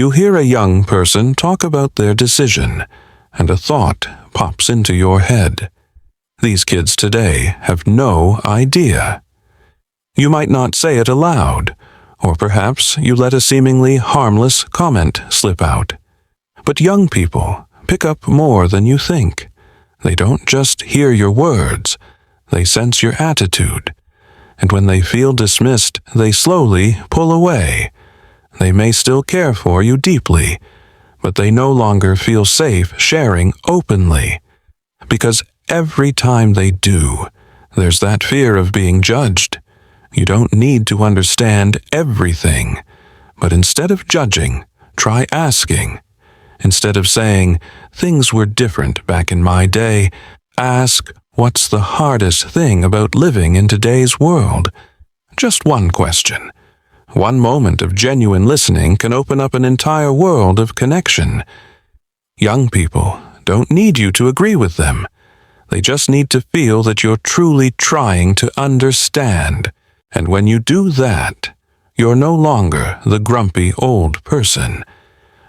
You hear a young person talk about their decision, and a thought pops into your head. These kids today have no idea. You might not say it aloud, or perhaps you let a seemingly harmless comment slip out. But young people pick up more than you think. They don't just hear your words, they sense your attitude. And when they feel dismissed, they slowly pull away. They may still care for you deeply, but they no longer feel safe sharing openly. Because every time they do, there's that fear of being judged. You don't need to understand everything, but instead of judging, try asking. Instead of saying, "Things were different back in my day," ask, "What's the hardest thing about living in today's world?" Just one question. One moment of genuine listening can open up an entire world of connection. Young people don't need you to agree with them. They just need to feel that you're truly trying to understand. And when you do that, you're no longer the grumpy old person.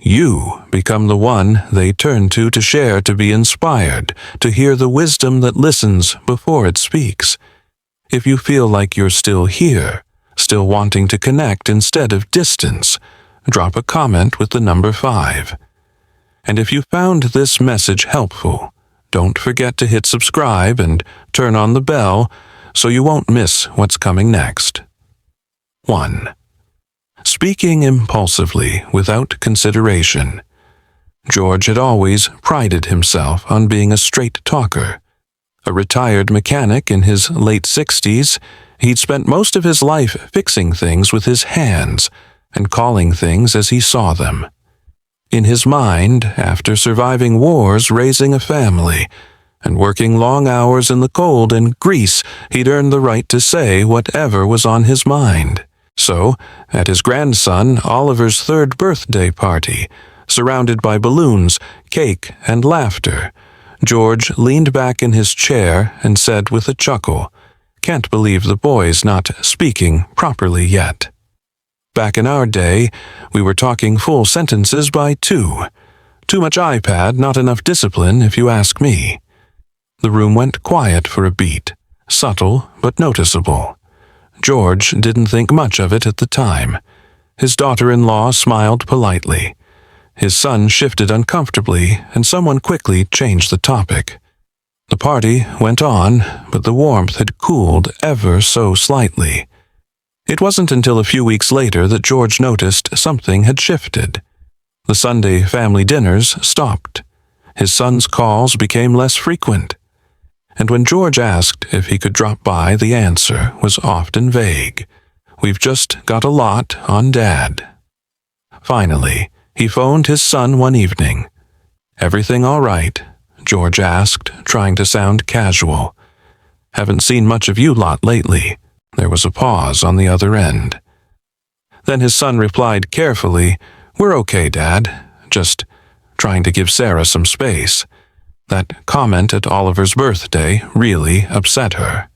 You become the one they turn to share, to be inspired, to hear the wisdom that listens before it speaks. If you feel like you're still here, still wanting to connect instead of distance, drop a comment with the number 5. And if you found this message helpful, don't forget to hit subscribe and turn on the bell so you won't miss what's coming next. 1. Speaking impulsively without consideration. George had always prided himself on being a straight talker. A retired mechanic in his late 60s, he'd spent most of his life fixing things with his hands and calling things as he saw them. In his mind, after surviving wars, raising a family, and working long hours in the cold and grease, he'd earned the right to say whatever was on his mind. So, at his grandson Oliver's 3rd birthday party, surrounded by balloons, cake, and laughter, George leaned back in his chair and said with a chuckle, "Can't believe the boy's not speaking properly yet." Back in our day, we were talking full sentences by 2. Too much iPad, not enough discipline, if you ask me. The room went quiet for a beat, subtle but noticeable. George didn't think much of it at the time. His daughter-in-law smiled politely. His son shifted uncomfortably, and someone quickly changed the topic. The party went on, but the warmth had cooled ever so slightly. It wasn't until a few weeks later that George noticed something had shifted. The Sunday family dinners stopped. His son's calls became less frequent. And when George asked if he could drop by, the answer was often vague. "We've just got a lot on Dad." Finally, he phoned his son one evening. "Everything all right?" George asked, trying to sound casual. "Haven't seen much of you lot lately." There was a pause on the other end. Then his son replied carefully, "We're okay, Dad. Just trying to give Sarah some space." That comment at Oliver's birthday really upset her.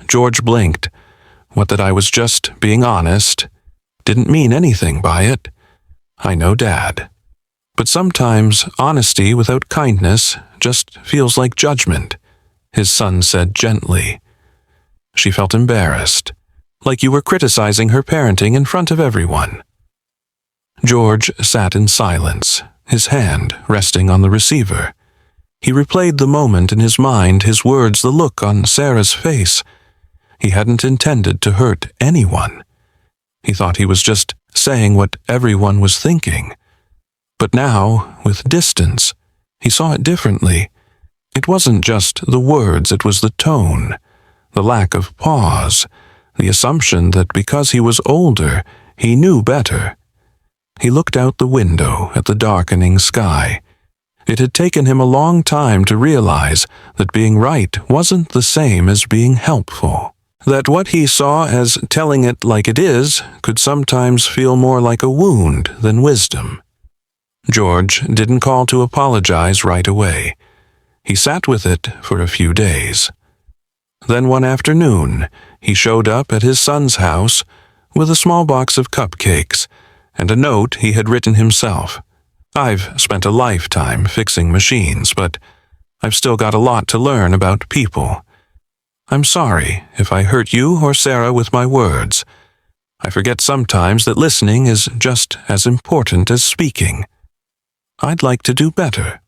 George blinked. "What, that I was just being honest? Didn't mean anything by it." "I know, Dad. But sometimes honesty without kindness just feels like judgment," his son said gently. She felt embarrassed, like you were criticizing her parenting in front of everyone. George sat in silence, his hand resting on the receiver. He replayed the moment in his mind, his words, the look on Sarah's face. He hadn't intended to hurt anyone. He thought he was just saying what everyone was thinking. But now, with distance, he saw it differently. It wasn't just the words, it was the tone, the lack of pause, the assumption that because he was older, he knew better. He looked out the window at the darkening sky. It had taken him a long time to realize that being right wasn't the same as being helpful. That what he saw as telling it like it is could sometimes feel more like a wound than wisdom. George didn't call to apologize right away. He sat with it for a few days. Then one afternoon, he showed up at his son's house with a small box of cupcakes and a note he had written himself. I've spent a lifetime fixing machines, but I've still got a lot to learn about people. I'm sorry if I hurt you or Sarah with my words. I forget sometimes that listening is just as important as speaking. I'd like to do better,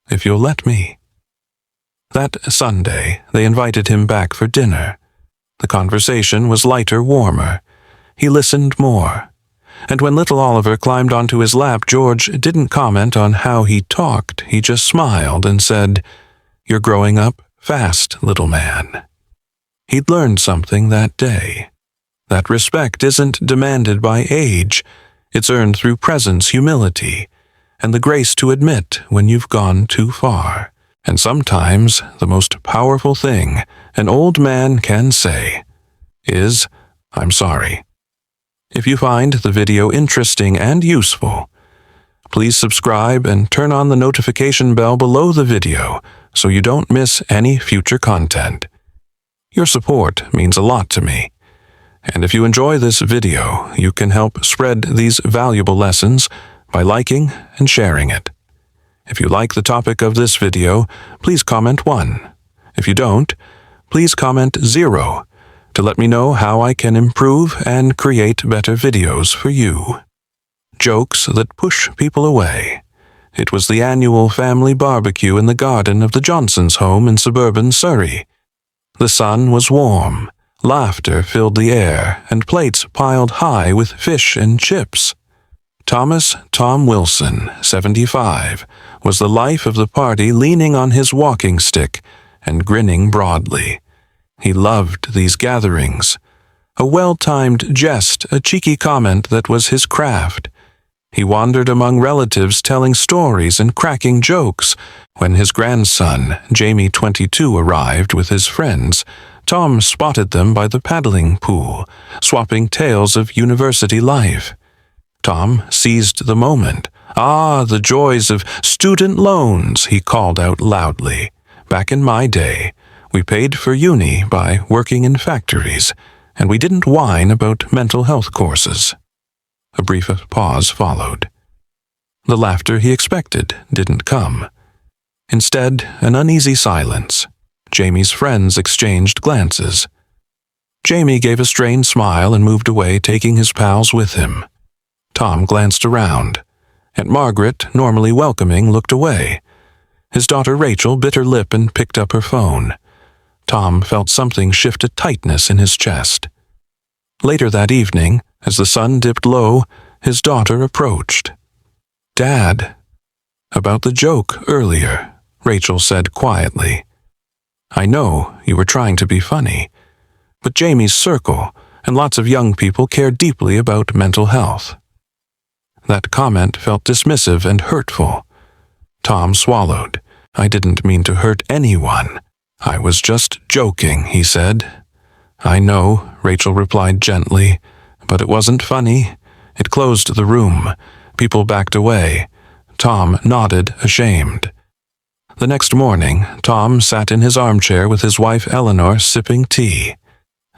if you'll let me. That Sunday, they invited him back for dinner. The conversation was lighter, warmer. He listened more. And when little Oliver climbed onto his lap, George didn't comment on how he talked. He just smiled and said, "You're growing up fast, little man." He'd learned something that day. That respect isn't demanded by age. It's earned through presence, humility, and the grace to admit when you've gone too far. And sometimes the most powerful thing an old man can say is, "I'm sorry." If you find the video interesting and useful, please subscribe and turn on the notification bell below the video so you don't miss any future content. Your support means a lot to me. And if you enjoy this video, you can help spread these valuable lessons by liking and sharing it. If you like the topic of this video, please comment 1. If you don't, please comment 0 to let me know how I can improve and create better videos for you. Jokes that push people away. It was the annual family barbecue in the garden of the Johnsons' home in suburban Surrey. The sun was warm, laughter filled the air, and plates piled high with fish and chips. Thomas Tom Wilson, 75, was the life of the party, leaning on his walking stick and grinning broadly. He loved these gatherings. A well-timed jest, a cheeky comment that was his craft. He wandered among relatives telling stories and cracking jokes. When his grandson, Jamie 22, arrived with his friends, Tom spotted them by the paddling pool, swapping tales of university life. Tom seized the moment. "Ah, the joys of student loans," he called out loudly. "Back in my day, we paid for uni by working in factories, and we didn't whine about mental health courses." A brief pause followed. The laughter he expected didn't come. Instead, an uneasy silence. Jamie's friends exchanged glances. Jamie gave a strained smile and moved away, taking his pals with him. Tom glanced around. Aunt Margaret, normally welcoming, looked away. His daughter Rachel bit her lip and picked up her phone. Tom felt something shift a tightness in his chest. Later that evening, as the sun dipped low, his daughter approached. "Dad." "About the joke earlier," Rachel said quietly. "I know you were trying to be funny, but Jamie's circle and lots of young people care deeply about mental health." That comment felt dismissive and hurtful. Tom swallowed. "I didn't mean to hurt anyone. I was just joking," he said. "I know," Rachel replied gently, "but it wasn't funny." It closed the room. People backed away. Tom nodded, ashamed. The next morning, Tom sat in his armchair with his wife Eleanor, sipping tea.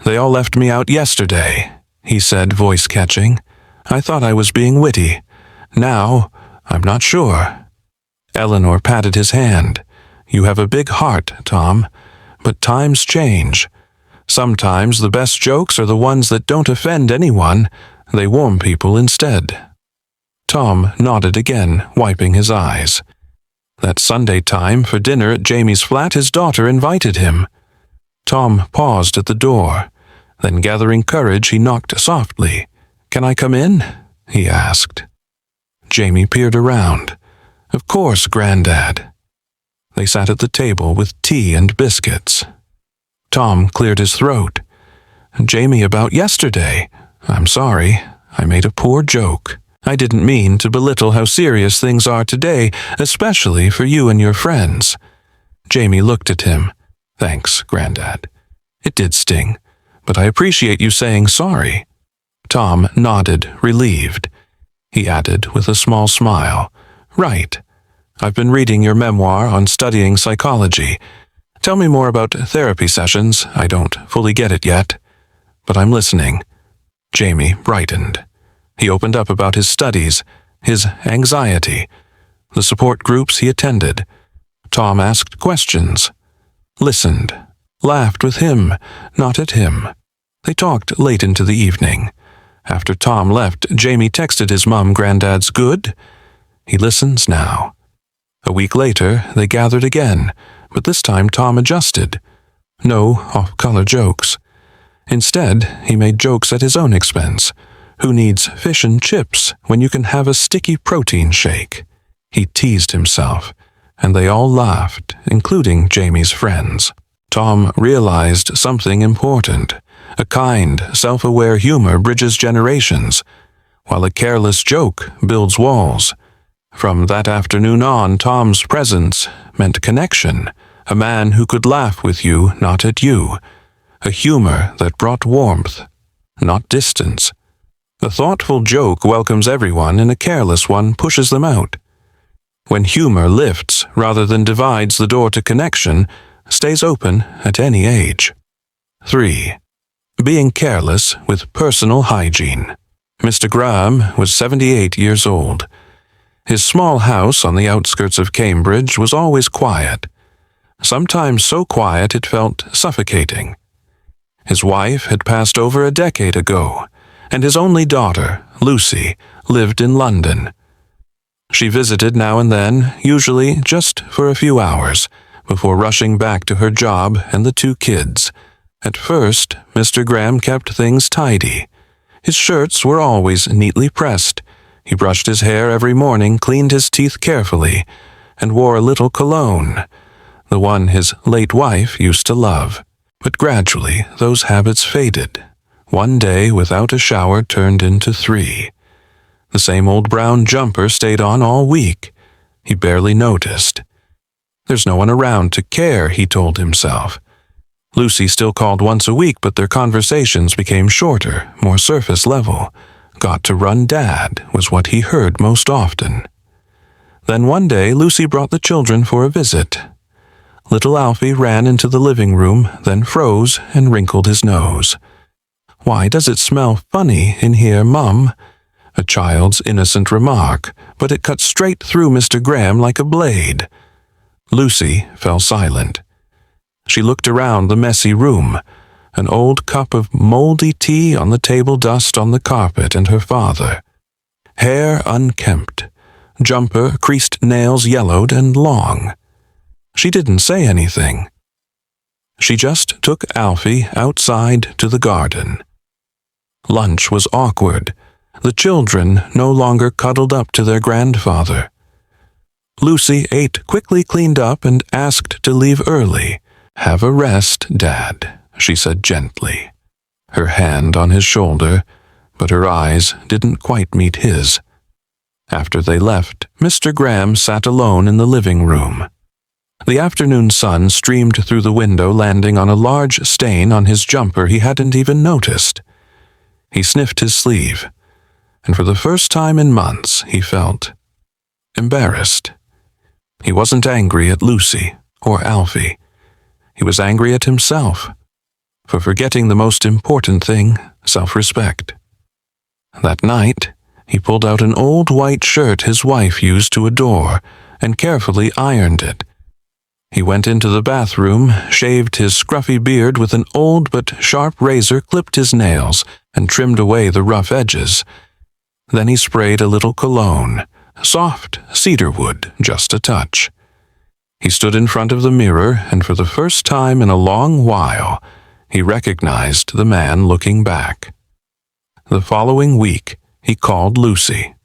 "They all left me out yesterday," he said, voice catching. "I thought I was being witty. Now, I'm not sure." Eleanor patted his hand. "You have a big heart, Tom, but times change. Sometimes the best jokes are the ones that don't offend anyone. They warm people instead." Tom nodded again, wiping his eyes. That Sunday time for dinner at Jamie's flat, his daughter invited him. Tom paused at the door. Then, gathering courage, he knocked softly. "Can I come in?" he asked. Jamie peered around. "Of course, Granddad." They sat at the table with tea and biscuits. Tom cleared his throat. "Jamie, about yesterday. I'm sorry. I made a poor joke. I didn't mean to belittle how serious things are today, especially for you and your friends." Jamie looked at him. "Thanks, Granddad. It did sting, but I appreciate you saying sorry." Tom nodded, relieved. He added with a small smile, "Right. I've been reading your memoir on studying psychology. Tell me more about therapy sessions. I don't fully get it yet, but I'm listening." Jamie brightened. He opened up about his studies, his anxiety, the support groups he attended. Tom asked questions, listened, laughed with him, not at him. They talked late into the evening. After Tom left, Jamie texted his mom, "Granddad's good?" He listens now. A week later, they gathered again, but this time Tom adjusted. No off-color jokes. Instead, he made jokes at his own expense. Who needs fish and chips when you can have a sticky protein shake? He teased himself, and they all laughed, including Jamie's friends. Tom realized something important. A kind, self-aware humor bridges generations, while a careless joke builds walls. From that afternoon on, Tom's presence meant connection, a man who could laugh with you, not at you, a humor that brought warmth, not distance. A thoughtful joke welcomes everyone, and a careless one pushes them out. When humor lifts rather than divides, the door to connection stays open at any age. 3. Being careless with personal hygiene. Mr. Graham was 78 years old. His small house on the outskirts of Cambridge was always quiet, sometimes so quiet it felt suffocating. His wife had passed over a decade ago, and his only daughter, Lucy, lived in London. She visited now and then, usually just for a few hours, before rushing back to her job and the 2 kids. At first, Mr. Graham kept things tidy. His shirts were always neatly pressed. He brushed his hair every morning, cleaned his teeth carefully, and wore a little cologne, the one his late wife used to love. But gradually, those habits faded. One day without a shower turned into 3. The same old brown jumper stayed on all week. He barely noticed. There's no one around to care, he told himself. Lucy still called once a week, but their conversations became shorter, more surface level. "Got to run, Dad," was what he heard most often. Then one day, Lucy brought the children for a visit. Little Alfie ran into the living room, then froze and wrinkled his nose. "Why does it smell funny in here, Mum?" A child's innocent remark, but it cut straight through Mr. Graham like a blade. Lucy fell silent. She looked around the messy room, an old cup of moldy tea on the table, dust on the carpet, and her father. Hair unkempt, jumper, creased nails yellowed and long. She didn't say anything. She just took Alfie outside to the garden. Lunch was awkward. The children no longer cuddled up to their grandfather. Lucy ate, quickly cleaned up, and asked to leave early. "Have a rest, Dad," she said gently, her hand on his shoulder, but her eyes didn't quite meet his. After they left, Mr. Graham sat alone in the living room. The afternoon sun streamed through the window, landing on a large stain on his jumper he hadn't even noticed. He sniffed his sleeve, and for the first time in months he felt embarrassed. He wasn't angry at Lucy or Alfie. He was angry at himself for forgetting the most important thing, self-respect. That night, he pulled out an old white shirt his wife used to adore and carefully ironed it. He went into the bathroom, shaved his scruffy beard with an old but sharp razor, clipped his nails, and trimmed away the rough edges. Then he sprayed a little cologne, soft cedarwood, just a touch. He stood in front of the mirror, and for the first time in a long while, he recognized the man looking back. The following week, he called Lucy.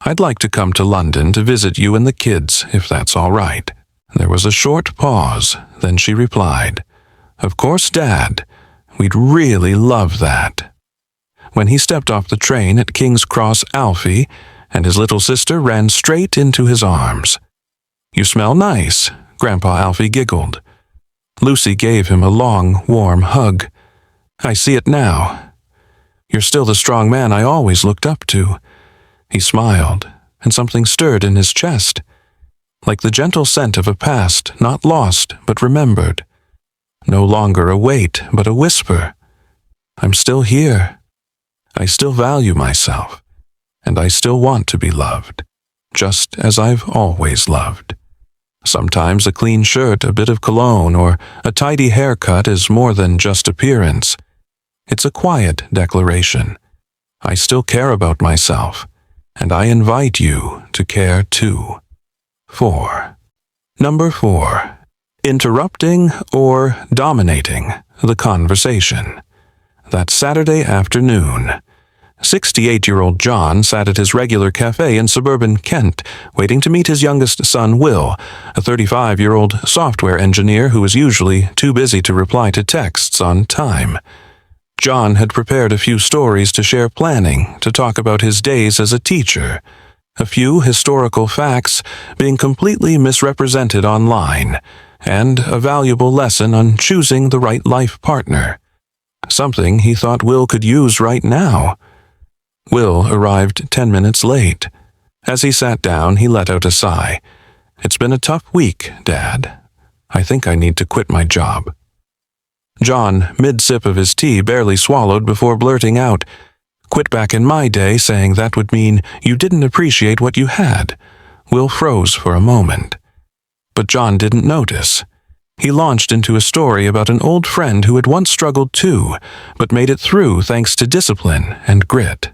"I'd like to come to London to visit you and the kids, if that's all right." There was a short pause, then she replied, "Of course, Dad. We'd really love that." When he stepped off the train at King's Cross, Alfie and his little sister ran straight into his arms. "You smell nice," Grandpa Alfie giggled. Lucy gave him a long, warm hug. "I see it now. You're still the strong man I always looked up to." He smiled, and something stirred in his chest, like the gentle scent of a past not lost but remembered. No longer a weight, but a whisper. "I'm still here. I still value myself, and I still want to be loved, just as I've always loved. Sometimes a clean shirt, a bit of cologne, or a tidy haircut is more than just appearance. It's a quiet declaration. I still care about myself, and I invite you to care too. 4. Number 4. Interrupting or dominating the conversation. That Saturday afternoon, 68-year-old John sat at his regular cafe in suburban Kent, waiting to meet his youngest son, Will, a 35-year-old software engineer who was usually too busy to reply to texts on time. John had prepared a few stories to share, planning to talk about his days as a teacher, a few historical facts being completely misrepresented online, and a valuable lesson on choosing the right life partner, something he thought Will could use right now. Will arrived 10 minutes late. As he sat down, he let out a sigh. "It's been a tough week, Dad. I think I need to quit my job." John, mid-sip of his tea, barely swallowed before blurting out, "Quit back in my day," saying that would mean you didn't appreciate what you had. Will froze for a moment. But John didn't notice. He launched into a story about an old friend who had once struggled too, but made it through thanks to discipline and grit.